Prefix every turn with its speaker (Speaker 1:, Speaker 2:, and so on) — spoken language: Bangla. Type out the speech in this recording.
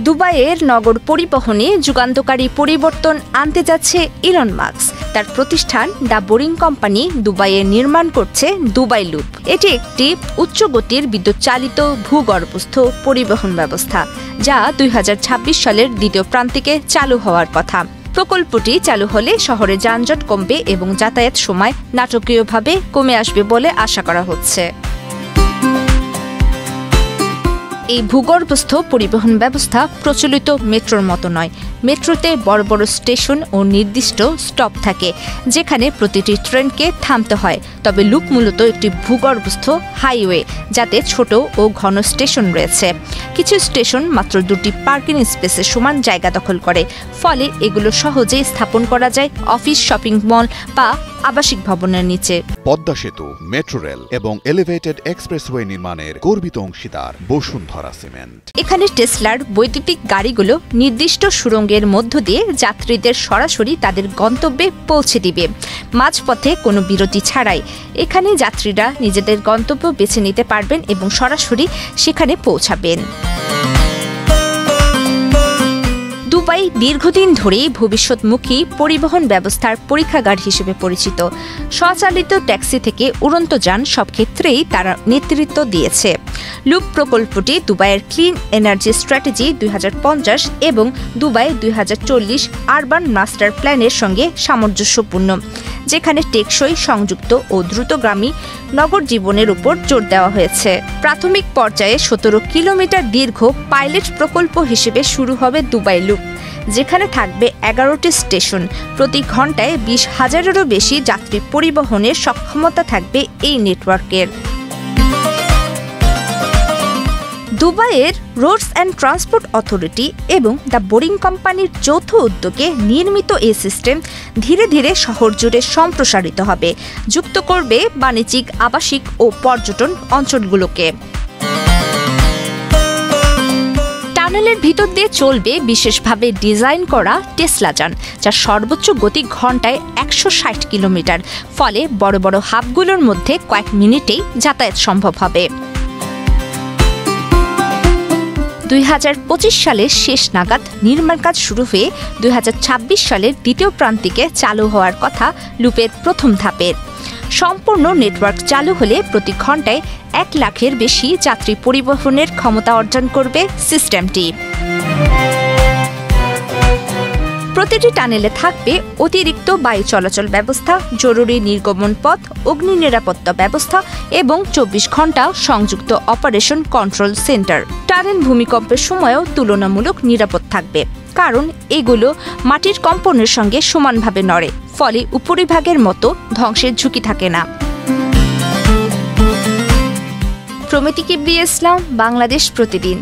Speaker 1: দুবাইয়ের নগর পরিবহনে যুগান্তকারী পরিবর্তন আনতে যাচ্ছে ইলন মাস্ক। তার প্রতিষ্ঠান দ্য বোরিং কোম্পানি দুবাইয়ে নির্মাণ করছে দুবাই লুপ। এটি একটি উচ্চ গতির বিদ্যুৎ চালিত ভূগর্ভস্থ পরিবহন ব্যবস্থা, যা 2026 সালের দ্বিতীয় প্রান্তিকে চালু হওয়ার কথা। প্রকল্পটি চালু হলে শহরে যানজট কমবে এবং যাতায়াত সময় নাটকীয়ভাবে কমে আসবে বলে আশা করা হচ্ছে। এই ভূগর্ভস্থ পরিবহন ব্যবস্থা প্রচলিত মেট্রোর মতো নয়। মেট্রোতে বড় বড় স্টেশন ও নির্দিষ্ট স্টপ থাকে, যেখানে প্রতিটি ট্রেনকে থামতে হয়। তবে লুপ মূলত একটি ভূগর্ভস্থ হাইওয়ে, যাতে ছোট ও ঘন স্টেশন রয়েছে। কিছু স্টেশন মাত্র 2টি পার্কিং স্পেসের সমান জায়গা দখল করে, ফলে এগুলো সহজেই স্থাপন করা যায় অফিস, শপিং মল বা আবাসিক ভবনের নিচে।
Speaker 2: পদ্মা সেতু, মেট্রো রেল এবং এলিভেটেড এক্সপ্রেসওয়ে নির্মাণের গর্বিত অংশীদার বসুন্ধরা সিমেন্ট।
Speaker 1: এখানে টেসলার বৈদ্যুতিক গাড়িগুলো নির্দিষ্ট সুড়ঙ্গের মধ্য দিয়ে যাত্রীদের সরাসরি তাদের গন্তব্যে পৌঁছে দিবে, মাঝপথে কোনো বিরতি ছাড়াই। এখানে যাত্রীরা নিজেদের গন্তব্য বেছে নিতে পারবেন এবং সরাসরি সেখানে পৌঁছাবেন। দুবাই দীর্ঘদিন ধরেই ভবিষ্যৎমুখী পরিবহন ব্যবস্থার পরীক্ষাগার হিসেবে পরিচিত। স্বচালিত ট্যাক্সি থেকে উড়ন্ত যান, সব ক্ষেত্রেই তারা নেতৃত্ব দিয়েছে। লুপ প্রকল্পটি দুবাইয়ের ক্লিন এনার্জি স্ট্র্যাটেজি 2050 এবং দুবাই 2040 আরবান মাস্টার প্ল্যানের সঙ্গে সামঞ্জস্যপূর্ণ, যেখানে টেকসই, সংযুক্ত ও দ্রুতগামী নগর জীবনের উপর জোর দেওয়া হয়েছে। প্রাথমিক পর্যায়ে 17 কিলোমিটার দীর্ঘ পাইলট প্রকল্প হিসেবে শুরু হবে দুবাই লুপ, যেখানে থাকবে 11টি স্টেশন। প্রতি ঘন্টায় 20,000-এরও বেশি যাত্রী পরিবহনের সক্ষমতা থাকবে এই নেটওয়ার্কের। দুবাইয়ের রোডস অ্যান্ড ট্রান্সপোর্ট অথরিটি এবং দ্য বোরিং কোম্পানির যৌথ উদ্যোগে নির্মিত এই সিস্টেম ধীরে ধীরে শহর জুড়ে সম্প্রসারিত হবে, যুক্ত করবে বাণিজ্যিক, আবাসিক ও পর্যটন অঞ্চলগুলোকে। টানেলের ভিতর দিয়ে চলবে বিশেষভাবে ডিজাইন করা টেসলা যান, যার সর্বোচ্চ গতি ঘন্টায় 160 কিলোমিটার। ফলে বড় বড় হাবগুলোর মধ্যে কয়েক মিনিটেই যাতায়াত সম্ভব হবে। 2025 সালের শেষ নাগাদ নির্মাণ কাজ শুরু হয়ে 2026 সালের দ্বিতীয় প্রান্তিকে চালু হওয়ার কথা লুপের প্রথম ধাপের। সম্পূর্ণ নেটওয়ার্ক চালু হলে প্রতি ঘন্টায় 1 লাখের বেশি যাত্রী পরিবহনের ক্ষমতা অর্জন করবে সিস্টেমটি। প্রতিটি টানেলে থাকবে অতিরিক্ত বায়ু চলাচল ব্যবস্থা, জরুরি নির্গমন পথ, অগ্নি নিরাপত্তা ব্যবস্থা এবং 24 ঘন্টা সংযুক্ত অপারেশন কন্ট্রোল সেন্টার। টানেল ভূমিকম্পের সময়ও তুলনামূলক নিরাপদ থাকবে, কারণ এগুলো মাটির কম্পনের সঙ্গে সমানভাবে নড়ে, ফলে উপরিভাগের মতো ধ্বংসের ঝুঁকি থাকে না। প্রমিতি কিবরিয়া ইসলাম, বাংলাদেশ প্রতিদিন।